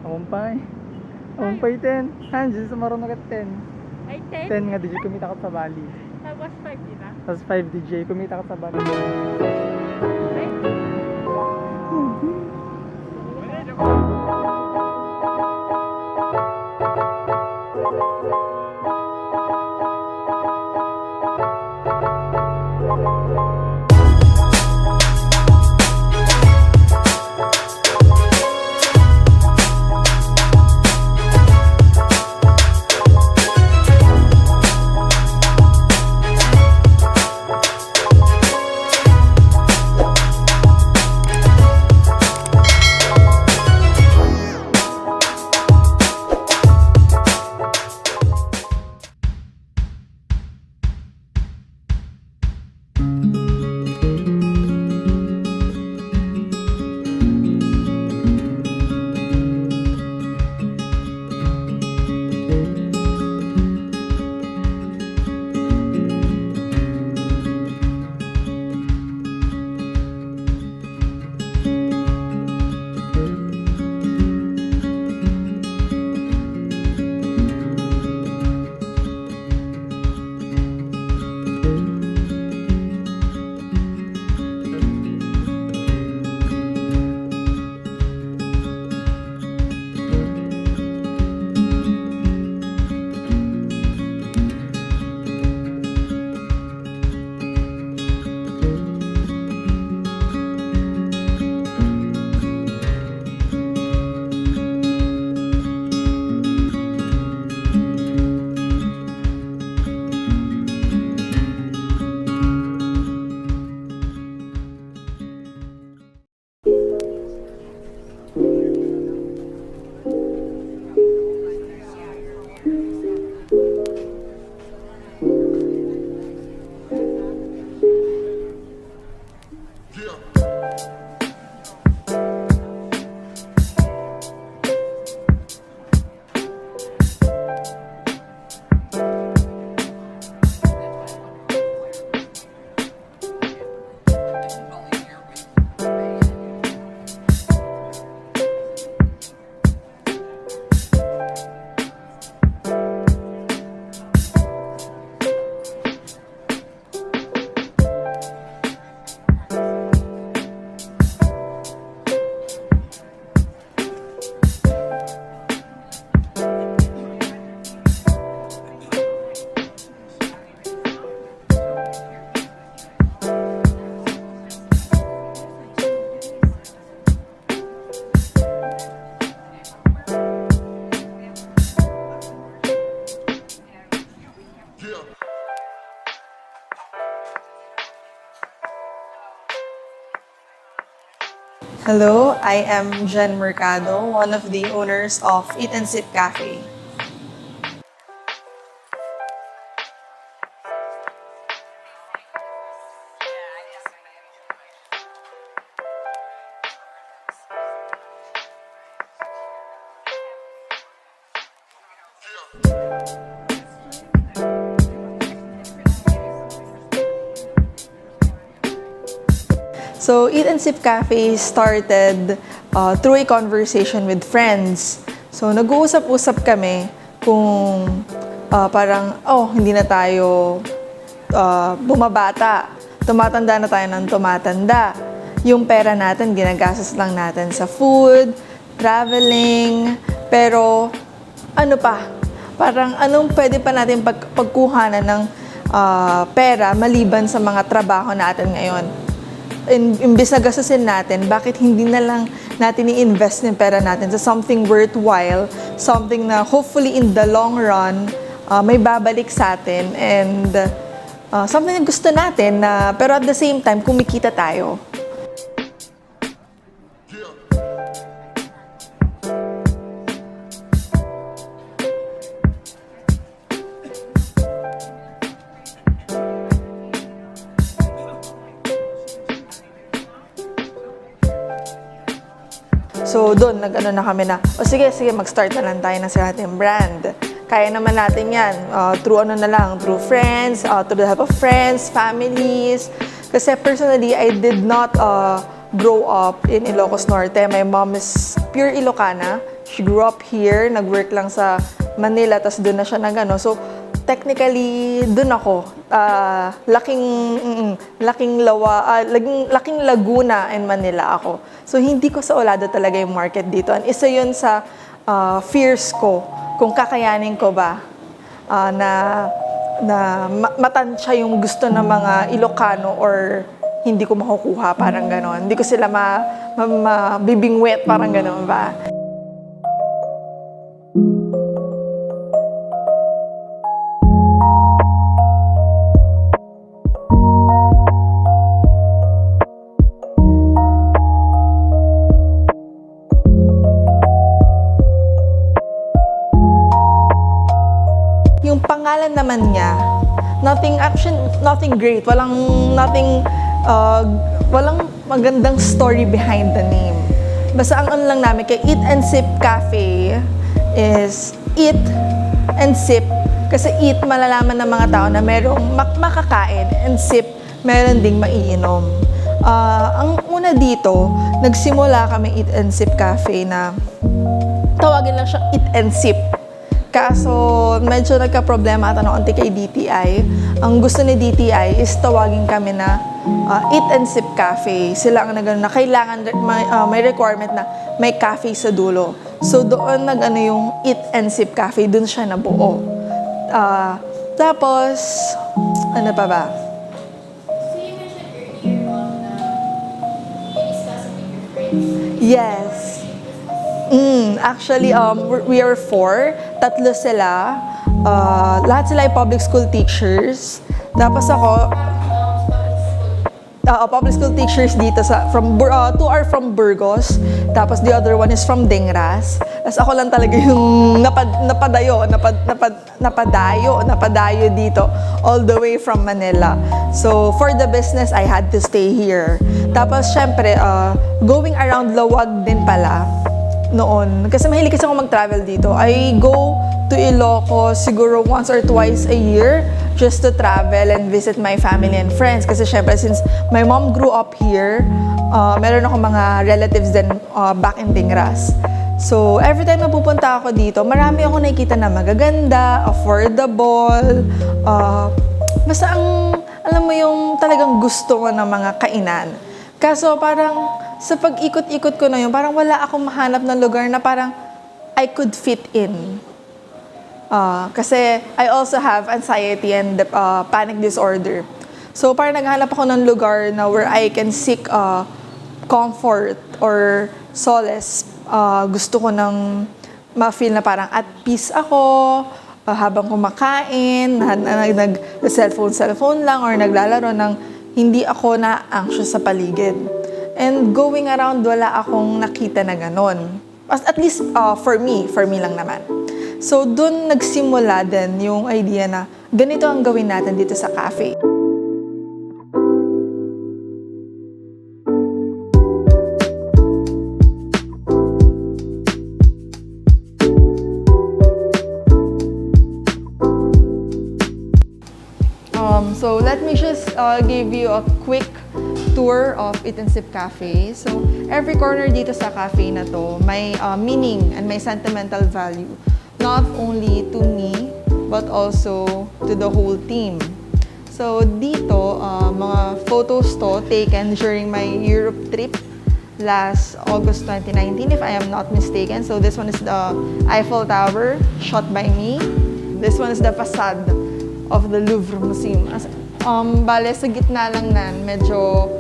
Awampay. Awampay 10. Hanjin sa marunong ka 10. Ay, 10? 10 nga DJ kumita ka sa Bali. Tapos 5, di ba? Tapos 5 DJ kumita ka sa Bali. Ay, Hello, I am Jen Mercado, one of the owners of Eat and Sip Cafe. So, Eat and Sip Cafe started through a conversation with friends. So, nag-uusap-usap kami kung parang, hindi na tayo bumabata. Tumatanda na tayo ng tumatanda. Yung pera natin, ginagastos lang natin sa food, traveling, pero ano pa? Parang anong pwede pa natin pagkuhanan ng pera maliban sa mga trabaho natin ngayon? Imbis na gastusin natin, bakit hindi na lang natin i-invest yung pera natin sa something worthwhile, something na hopefully in the long run, may babalik sa atin, and something na gusto natin, pero at the same time, kumikita tayo. So, doon, nag-ano na kami na, sige, mag-start na lang tayo ng ating brand. Kaya naman natin yan, through ano na lang, through friends, through the help of friends, families, Kasi personally, I did not grow up in Ilocos Norte. My mom is pure Ilocana. She grew up here, nag-work lang sa Manila, tas doon na siya nag-ano. So, technically, doon ako. Laking Laguna and Manila ako. So, hindi ko sa Olado talaga yung market dito. And isa yun sa fears ko, kung kakayanin ko ba na matansya yung gusto ng mga Ilocano or hindi ko makukuha, parang gano'n. Hindi ko sila mabibingwet, parang gano'n ba? Yung pangalan naman niya, nothing great, walang magandang story behind the name. Basta ang ano lang namin kay Eat and Sip Cafe is eat and sip. Kasi eat, malalaman ng mga tao na merong makakain, and sip, meron ding maiinom. Ang una dito, nagsimula kami Eat and Sip Cafe na tawagin lang siya Eat and Sip. Kaso, medyo nagka-problema ata ng onti kay DTI. Ang gusto ni DTI is tawagin kami na Eat and Sip Cafe. Sila ang nagano na kailangan may requirement na may cafe sa dulo. So, doon nag-ano yung Eat and Sip Cafe, doon siya nabuo. Tapos, ano pa ba? So you mentioned earlier on na you discussed with your friends. Yes. Actually, we are 4. 3 sila. Lahat sila ay public school teachers. Tapos ako, public school teachers dito two are from Burgos. Tapos the other one is from Dingras. Tapos ako lang talaga yung napadayo dito all the way from Manila. So for the business, I had to stay here. Tapos syempre, going around Laoag din pala noon. Kasi mahilig kasi ako mag-travel dito. I go to Ilocos siguro once or twice a year just to travel and visit my family and friends. Kasi syempre, since my mom grew up here, meron ako mga relatives din back in Dingras. So, every time na pupunta ako dito, marami ako nakikita na magaganda, affordable, basta alam mo yung talagang gusto mo ng mga kainan. Kaso parang sa pag-ikot-ikot ko na yun, parang wala akong mahanap ng lugar na parang I could fit in. Kasi I also have anxiety and panic disorder. So parang naghanap ako ng lugar na where I can seek comfort or solace. Gusto ko nang ma-feel na parang at peace ako habang kumakain, nag-cellphone lang or naglalaro ng hindi ako na-anxious sa paligid. And going around, wala akong nakita na ganon. At least for me lang naman. So, dun nagsimula din yung idea na ganito ang gawin natin dito sa cafe. So, let me just give you a quick tour of Eat and Sip Cafe. So, every corner dito sa cafe na to, may meaning and may sentimental value. Not only to me, but also to the whole team. So, dito, mga photos to taken during my Europe trip last August 2019, if I am not mistaken. So, this one is the Eiffel Tower, shot by me. This one is the facade of the Louvre Museum. Bale, sa gitna lang nan, medyo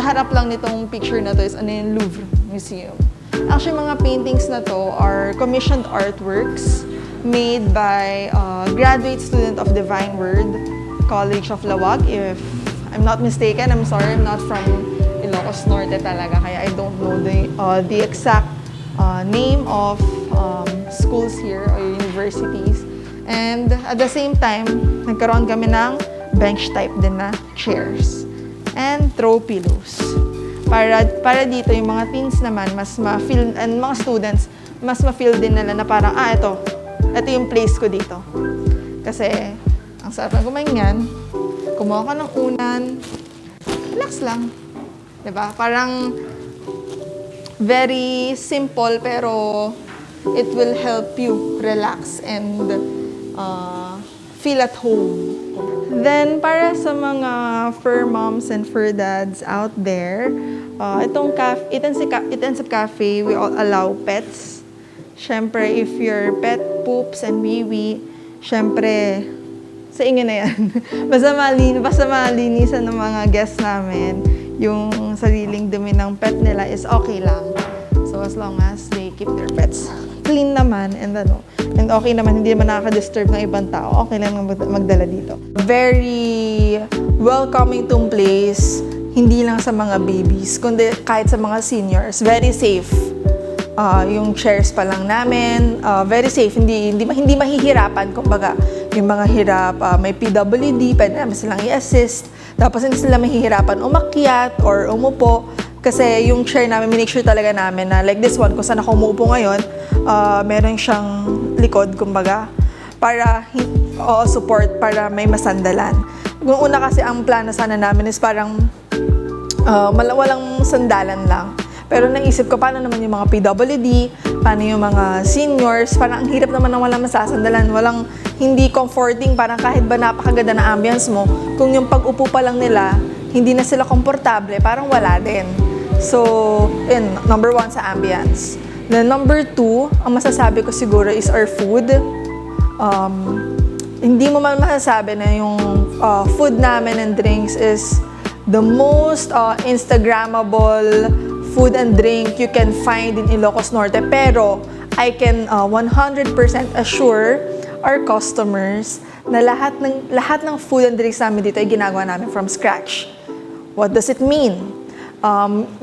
harap lang nitong picture na to is yung Louvre Museum. Actually, mga paintings na to are commissioned artworks made by a graduate student of Divine Word College of Laoag. If I'm not mistaken, I'm sorry, I'm not from Ilocos Norte talaga, kaya I don't know the exact name of schools here or universities. And at the same time, nagkaroon kami ng bench type din na chairs and throw pillows. Para dito yung mga teens naman mas ma-feel, and mga students mas ma-feel din nila na parang ito yung place ko dito. Kasi ang sarap ng kumain yan, kumuha ka ng unan, relax lang. Diba? Parang very simple pero it will help you relax and feel at home. Then, para sa mga fur moms and fur dads out there, itong Itensip Cafe, we all allow pets. Syempre, if your pet poops and wee-wee, syempre, sa inyo na yan. basta malinisan ng mga guests namin, yung sariling dumi ng pet nila is okay lang. So, as long as they keep their pets clean naman and okay naman, hindi naman nakaka-disturb ng ibang tao, okay lang magdala dito. Very welcoming tong place, hindi lang sa mga babies, kundi kahit sa mga seniors. Very safe. Yung chairs pa lang namin, very safe, hindi mahihirapan. Kumbaga, yung mga hirap, may PWD, pwede namin silang i-assist. Tapos hindi sila mahihirapan umakyat or umupo. Kasi yung chair namin, minake sure talaga namin na like this one, kung saan ako umuupo ngayon, meron siyang likod, kumbaga, para support, para may masandalan. Kung una kasi ang plano sana namin is parang walang sandalan lang. Pero naisip ko, paano naman yung mga PWD, paano yung mga seniors, parang ang hirap naman na walang masasandalan, hindi comforting, parang kahit ba napakaganda na ambience mo, kung yung pag-upo pa lang nila, hindi na sila komportable, parang wala din. So, yun, number 1 sa ambience. Then number 2, ang masasabi ko siguro is our food. Hindi mo man masasabi na yung food namin and drinks is the most Instagrammable food and drink you can find in Ilocos Norte. Pero I can 100% assure our customers na lahat ng food and drinks namin dito ay ginagawa namin from scratch. What does it mean?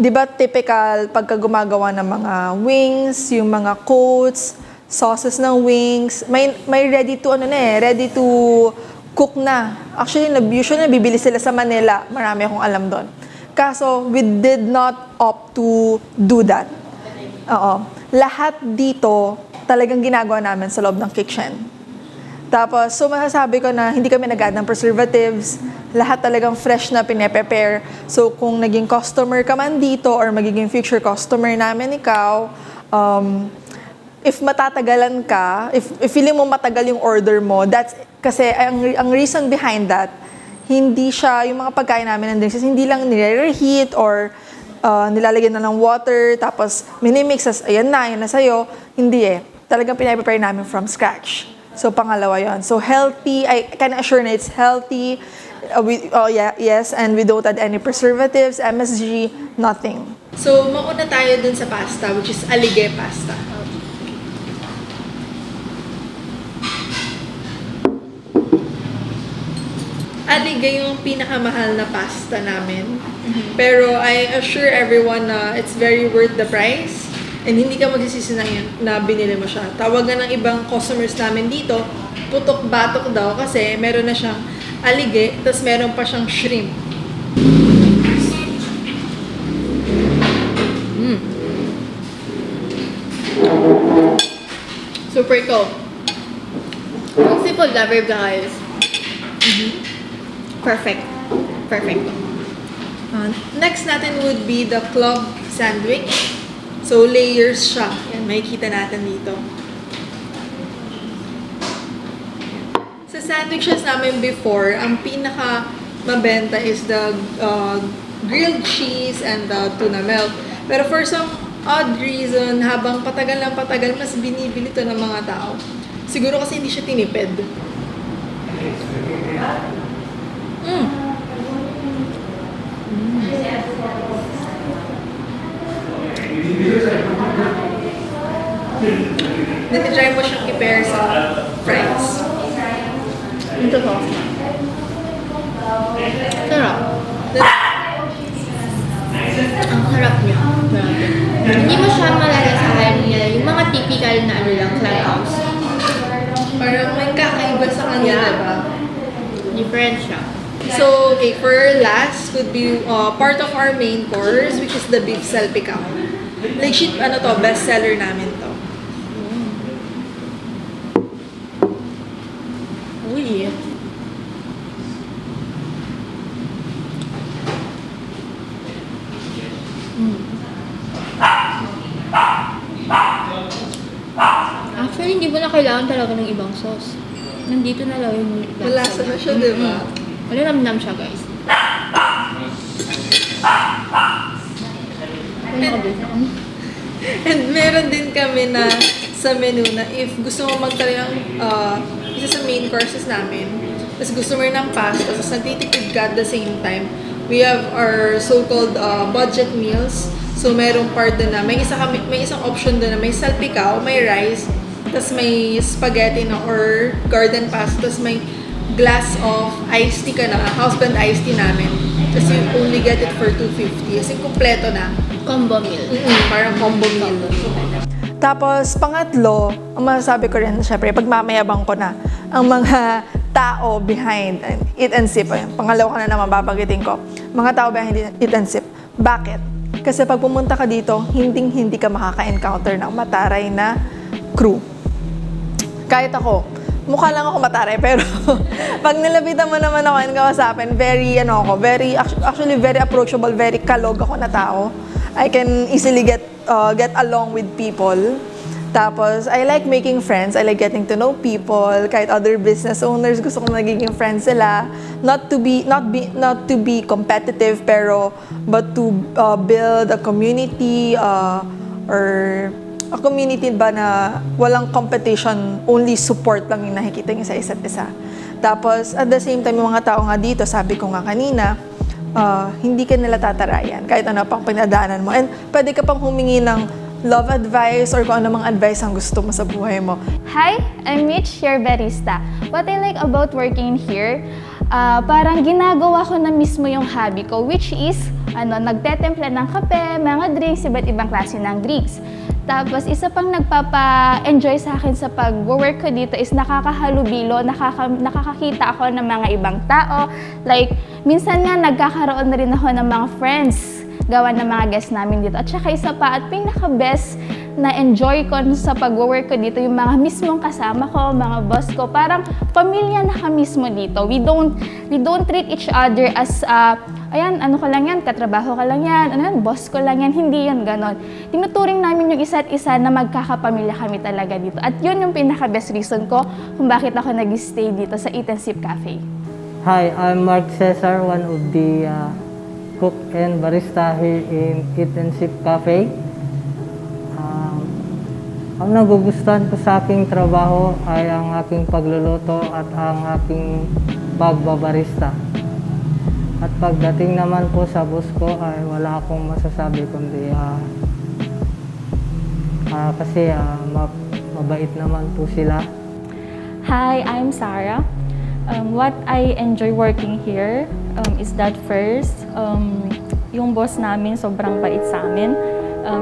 Di ba typical pagka gumagawa ng mga wings, yung mga coats, sauces ng wings, may ready to cook na. Actually, usually bibili sila sa Manila. Marami akong alam doon. Kaso, we did not opt to do that. Lahat dito talagang ginagawa namin sa loob ng kitchen. Tapos, so masasabi ko na hindi kami nag-add ng preservatives. Lahat talagang fresh na pine-prepare. So, kung naging customer ka man dito or magiging future customer namin ikaw, if matatagalan ka, if feeling mo matagal yung order mo, that's kasi ang reason behind that, hindi siya, yung mga pagkain namin ng drinks, hindi lang nire-reheat or nilalagyan na ng water, tapos minimix, ayan na sa'yo. Hindi Talagang pinaprepare namin from scratch. So, pangalawa yon. So, healthy, I can assure na it's healthy. Yes, and we don't add any preservatives, MSG, nothing. So, mauna tayo dun sa pasta, which is alige pasta. Alige yung pinakamahal na pasta namin. Pero I assure everyone na it's very worth the price. And hindi ka magsisisi na binili mo siya. Tawagan ng ibang customers namin dito, putok-batok daw kasi meron na siyang alige, tapos meron pa siyang shrimp. Super cool. Kung seafood lover guys. Perfect. Next natin would be the club sandwich. So, layers siya. Yan, makikita natin dito. Sa sandwiches namin before, ang pinaka mabenta is the grilled cheese and the tuna melt. Pero for some odd reason, habang patagal ng patagal, mas binibili to ng mga tao. Siguro kasi hindi siya tinipid. Try mo siyang i-pair sa fries. Ito to. Sarap. Ang harap niya. Grabe. Hindi mo siya malalasahan niya. Yung mga typical na lang, clubhouse. Parang may kakaiba sa kanya, diba? Different siya. So, okay, for last would be part of our main course, which is the beef salpicao. Like, best seller namin to. Uy. Actually, hindi mo na kailangan talaga ng ibang sauce. Nandito na lang yung Malasa na siya, di ba? Malinamnam siya, guys. And meron din kami na sa menu na if gusto mo magtry ng isa sa main courses namin, tapos gusto mo rin ng pasta, tapos nagtitipid ka at the same time, we have our so-called budget meals. So merong part doon na may isang option doon na may salpikaw, may rice, tapos may spaghetti na or garden pasta, tapos may glass of iced tea ka na, house blend iced tea namin. Tapos you only get it for 250. Kasi kumpleto na. Combo meal. Parang combo meal. Tapos, pangatlo, ang masasabi ko rin, syempre, pagmamayabang ko na, ang mga tao behind Eat and Sip. Pangalawa ka na naman, babagitin ko. Mga tao behind Eat and Sip. Bakit? Kasi pag pumunta ka dito, hindi ka makaka-encounter ng mataray na crew. Kahit ako, mukha lang ako mataray, pero pag nilapitan mo naman ako and kausapin, actually very approachable, very kalog ako na tao. I can easily get along with people. Tapos, I like making friends. I like getting to know people. Kahit other business owners, gusto ko nagiging friends sila. Not to be competitive, but to build a community or a community ba na walang competition, only support lang yung nakikita niyo sa isa't isa. Tapos, at the same time, yung mga tao nga dito, sabi ko nga kanina, hindi ka nila tatarayan kahit ano pang pinadaanan mo. And pwede ka pang humingi ng love advice or kung ano mang advice ang gusto mo sa buhay mo. Hi, I'm Mitch, your barista. What I like about working here, parang ginagawa ko na mismo yung hobby ko, which is nagtetempla ng kape, mga drinks, iba't ibang klase ng drinks. Tapos, isa pang nagpapa-enjoy sa akin sa pag-work ko dito is nakakahalubilo, nakakakita ako ng mga ibang tao. Like, minsan nga nagkakaroon na rin ako ng mga friends gawa ng mga guests namin dito. At saka isa pa, at pinaka-best na enjoy ko sa pag-work ko dito, yung mga mismong kasama ko, mga boss ko, parang pamilya na ka mismo dito. We don't treat each other as, ayan, ano ko lang yan, katrabaho ka lang yan, ano yan, boss ko lang yan, hindi yan ganon. Tinuturing namin yung isa't isa na magkakapamilya kami talaga dito. At yun yung pinaka-best reason ko kung bakit ako nag-stay dito sa Eat and Sip Cafe. Hi, I'm Mark Cesar, one of the cook and barista here in Eat and Sip Cafe. Ang nagugustuhan ko sa aking trabaho ay ang aking pagluluto at ang aking pagbabarista. At pagdating naman po sa boss ko ay wala akong masasabi kundi kasi mabait naman po sila. Hi, I'm Sarah. What I enjoy working here is that first, yung boss namin sobrang bait sa amin.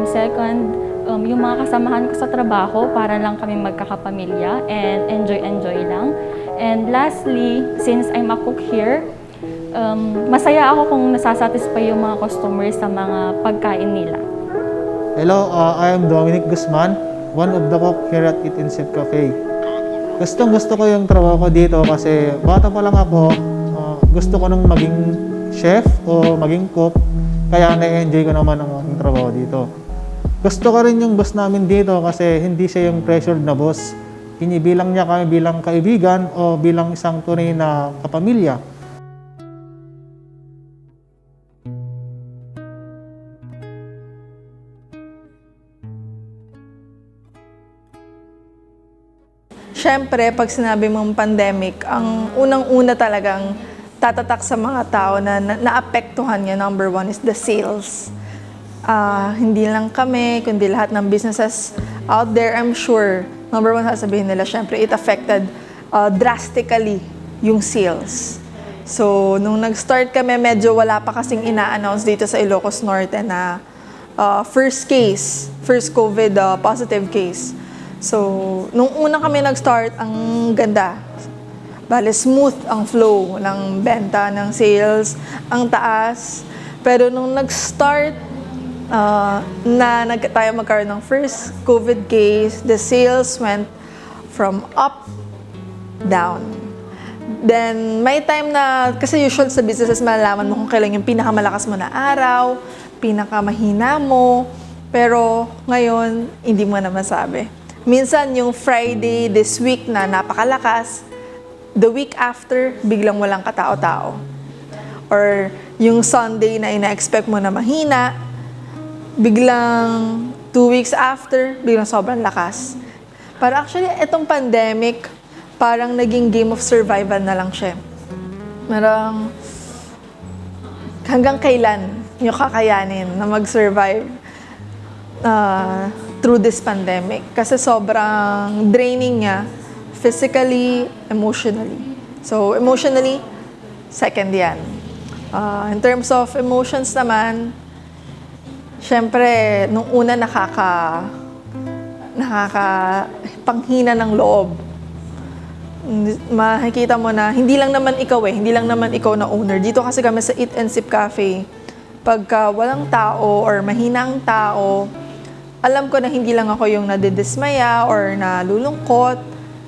Second, yung mga kasamahan ko sa trabaho para lang kami magkakapamilya and enjoy lang. And lastly, since I'm a cook here, masaya ako kung nasasatisfy yung mga customers sa mga pagkain nila. Hello, I am Dominic Guzman, one of the cook here at Eat and Sip Cafe. Gusto ko yung trabaho ko dito kasi bata pa lang ako, gusto ko nung maging chef o maging cook, kaya na-enjoy ko naman ang aking trabaho dito. Gusto ko rin yung boss namin dito kasi hindi siya yung pressured na boss. Inibilang niya kami bilang kaibigan o bilang isang tunay na kapamilya. Siyempre, pag sinabi mong pandemic, ang unang-una talagang tatatak sa mga tao na naapektuhan niya, number one, is the sales. Hindi lang kami, kundi lahat ng businesses out there, I'm sure, number one, sasabihin nila, syempre, it affected drastically yung sales. So, nung nag-start kami, medyo wala pa kasing ina-announce dito sa Ilocos Norte na first COVID positive case. So, nung una kami nag-start, ang ganda. Bale, smooth ang flow ng benta, ng sales, ang taas. Pero nung nag-start, tayo magkaroon ng first COVID case, the sales went from up, down. Then, may time na, kasi usual sa businesses, malalaman mo kung kailan yung pinakamalakas mo na araw, pinakamahina mo. Pero ngayon, hindi mo na masabi. Minsan yung Friday this week na napakalakas, the week after, biglang walang katao-tao. Or yung Sunday na ina-expect mo na mahina, biglang 2 weeks after, biglang sobrang lakas. Para actually, itong pandemic, parang naging game of survival na lang siya. Parang hanggang kailan yung kakayanin na mag-survive through this pandemic. Kasi sobrang draining niya, physically, emotionally. So, emotionally, second yan. In terms of emotions naman, syempre, nung una nakakapanghina ng loob. Makikita mo na, hindi lang naman ikaw na owner. Dito kasi kami sa Eat and Sip Cafe, pagka walang tao or mahinang tao, alam ko na hindi lang ako yung nadidismaya or nalulungkot.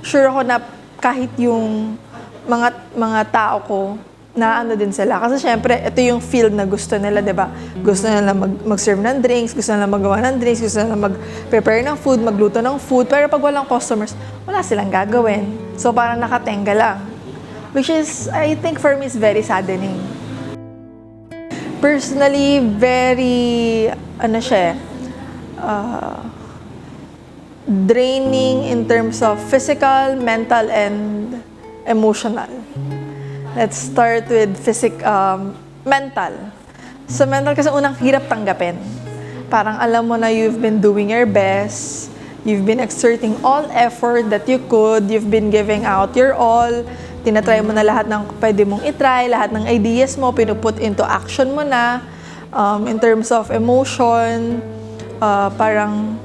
Sure ako na kahit yung mga tao ko, na ano din sila. Kasi syempre, ito yung field na gusto nila, di ba? Gusto nila mag-serve ng drinks, gusto nila magawa ng drinks, gusto nila mag-prepare ng food, magluto ng food. Pero pag walang customers, wala silang gagawin. So parang nakatenga lang. Which is, I think for me, is very saddening. Personally, very, draining in terms of physical, mental, and emotional. Let's start with mental. So mental kasi unang hirap tanggapin. Parang alam mo na you've been doing your best, you've been exerting all effort that you could, you've been giving out your all, tinatry mo na lahat ng pwede mong itry, lahat ng ideas mo, pinuput into action mo na. In terms of emotion, parang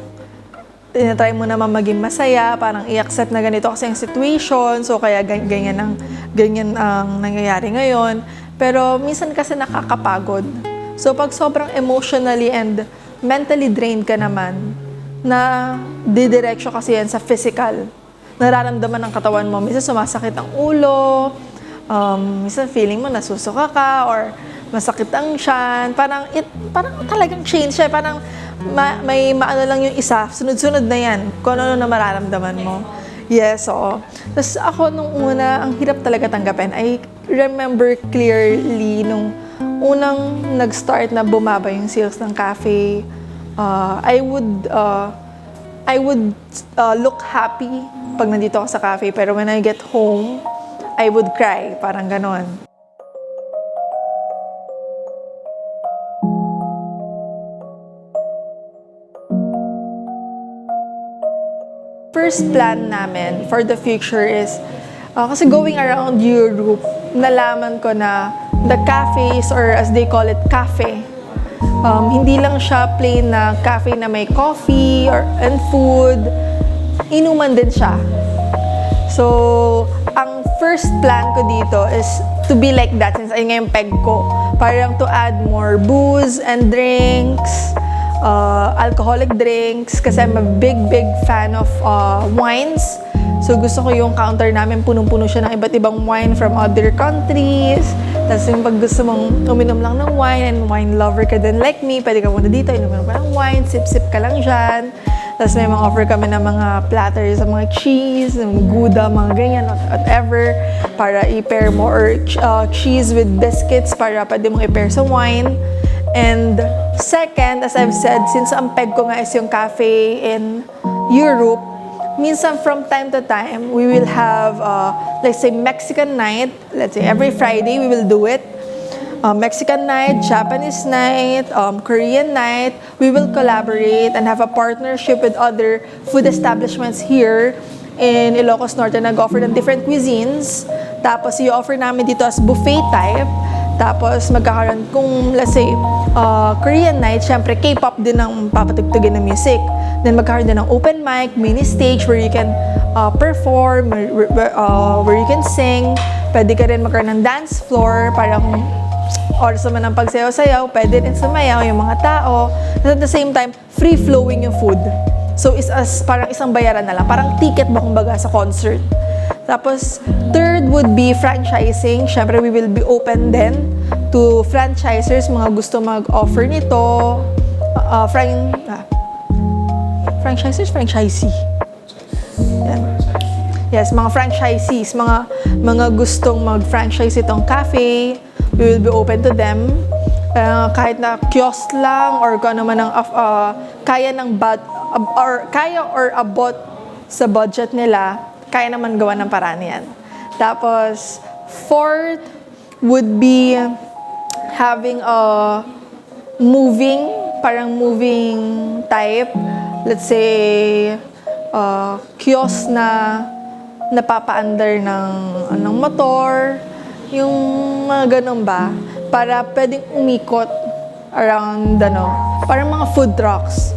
tinatry mo naman maging masaya, parang i-accept na ganito kasi ang situation, so kaya ganyan ang nangyayari ngayon. Pero minsan kasi nakakapagod. So pag sobrang emotionally and mentally drained ka naman, na didiretso kasi yan sa physical. Nararamdaman ng katawan mo, minsan sumasakit ang ulo, minsan feeling mo nasusuka ka, or masakit ang tiyan, parang talagang change siya, parang may maano lang yung isa, sunod-sunod na yan, kung ano na mararamdaman mo. Yes, oo. Tapos ako nung una, ang hirap talaga tanggapin. I remember clearly nung unang nag-start na bumaba yung sales ng cafe, I would look happy pag nandito ako sa cafe, pero when I get home, I would cry, parang ganon. First plan namin for the future is, kasi going around Europe, nalaman ko na the cafes, or as they call it, cafe, hindi lang siya plain na cafe na may coffee and food, inuman din siya. So, ang first plan ko dito is to be like that, since ay nga yung peg ko. Parang to add more booze and drinks, alcoholic drinks, kasi I'm a big fan of wines. So gusto ko yung counter namin punong-puno siya ng iba't ibang wine from other countries. Tapos yung pag gusto mong uminom lang ng wine and wine lover ka din like me, pwede ka muna dito, inumin ka ng wine, sip-sip ka lang dyan. Tapos may mga offer kami ng mga platters, mga cheese, ng gouda, mga ganyan, whatever, para i-pair mo, or cheese with biscuits para pwede mong i-pair sa wine. And second, as I've said, since ang peg ko nga is yung cafe in Europe, minsan from time to time, we will have, let's say, Mexican night. Let's say every Friday, we will do it. Mexican night, Japanese night, Korean night. We will collaborate and have a partnership with other food establishments here in Ilocos Norte na nag-offer ng different cuisines. Tapos, i-offer namin dito as buffet type. Tapos, magkakaroon, kung let's say, Korean night, syempre, K-pop din ang papatugtugin ng music. Then, magkakaroon din ng open mic, mini stage where you can perform, where you can sing. Pwede ka rin magkaroon ng dance floor, parang oras naman ng pagsayaw-sayaw, pwede rin sumayaw yung mga tao. At the same time, free-flowing yung food. So, parang isang bayaran na lang. Parang ticket ba kumbaga sa concert. Tapos, third would be franchising. Syempre, we will be open din to franchisers, mga gusto mag-offer nito. Franchisers, franchisee. Yan. Yes, mga franchisees, mga gustong mag-franchise itong cafe, we will be open to them. Kahit na kiosk lang or kung ano man ang kaya or abot sa budget nila, kaya naman gawa ng paraan yan. Tapos, fourth would be having a moving type. Let's say, kiosk na napapaandar ng motor, yung mga ganun ba, para pwedeng umikot around, parang mga food trucks.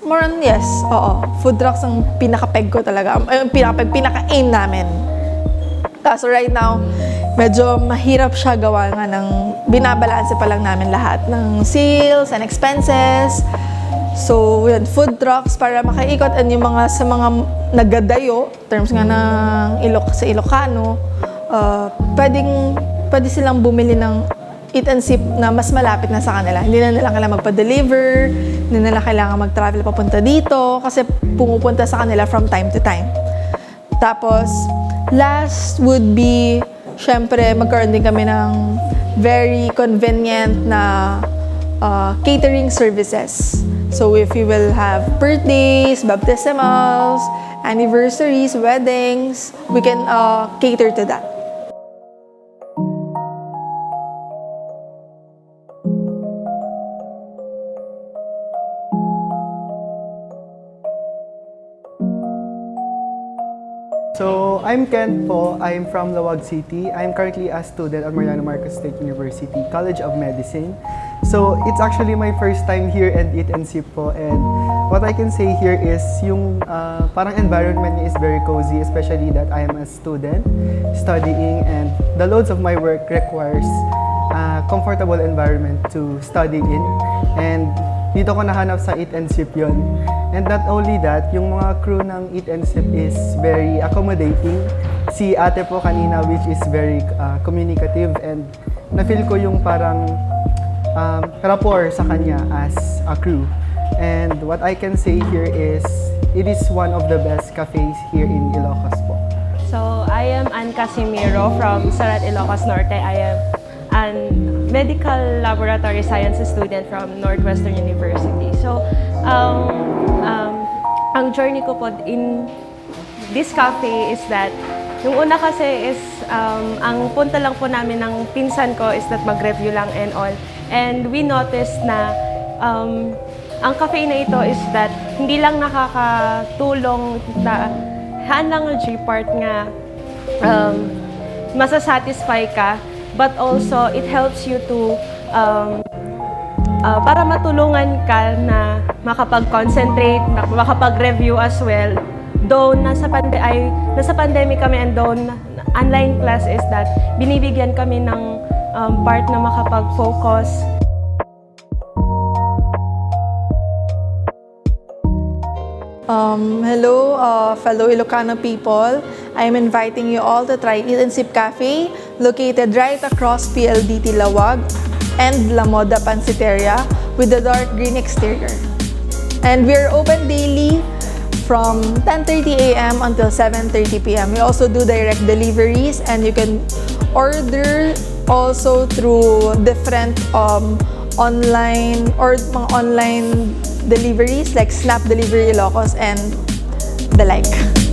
More on, yes, oo. Food trucks ang pinaka-peg ko talaga. Pinaka-aim namin. So right now, medyo mahirap siya gawa nga ng binabalanse pa lang namin lahat ng sales and expenses. So, yun, food trucks para makaikot and yung sa mga nagadayo, terms nga ng sa Ilocano, pwede silang bumili ng eat and sip na mas malapit na sa kanila. Hindi na nila kailangan magpa-deliver, hindi na nila kailangan mag-travel papunta dito kasi pumupunta sa kanila from time to time. Tapos, last would be, syempre, magkaroon din kami ng very convenient na catering services. So, if you will have birthdays, baptismals, anniversaries, weddings, we can cater to that. So, I'm Ken po. I'm from Laoag City. I'm currently a student at Mariano Marcos State University, College of Medicine. So, it's actually my first time here at Eat and Sip po. And what I can say here is yung parang environment niya is very cozy, especially that I am a student studying and the loads of my work requires a comfortable environment to study in. And dito ko nahanap sa Eat and Sip yun. And not only that, yung mga crew ng Eat and Sip is very accommodating. Si ate po kanina, which is very communicative, and na-feel ko yung parang rapport sa kanya as a crew. And what I can say here is, it is one of the best cafes here in Ilocos po. So, I am Ann Casimiro from Sarat, Ilocos Norte. I am a medical laboratory sciences student from Northwestern University. So, ang journey ko po in this cafe is that, yung una kasi is, ang punta lang po namin ng pinsan ko is that mag-review lang and all. And we noticed na ang cafe na ito is that hindi lang nakakatulong na hanang G-part nga masasatisfy ka, but also it helps you to para matulungan ka na makapag-concentrate, makapag-review as well. Though nasa pandemic kami and though online class is that binibigyan kami ng part na makapag-focus. Hello, fellow Ilocano people. I'm inviting you all to try Eat and Sip Cafe, located right across PLDT Laoag and La Moda Pansiteria with the dark green exterior. And we're open daily from 10:30 a.m. until 7:30 p.m. We also do direct deliveries and you can order also through different online deliveries like Snap Delivery Ilocos and the like.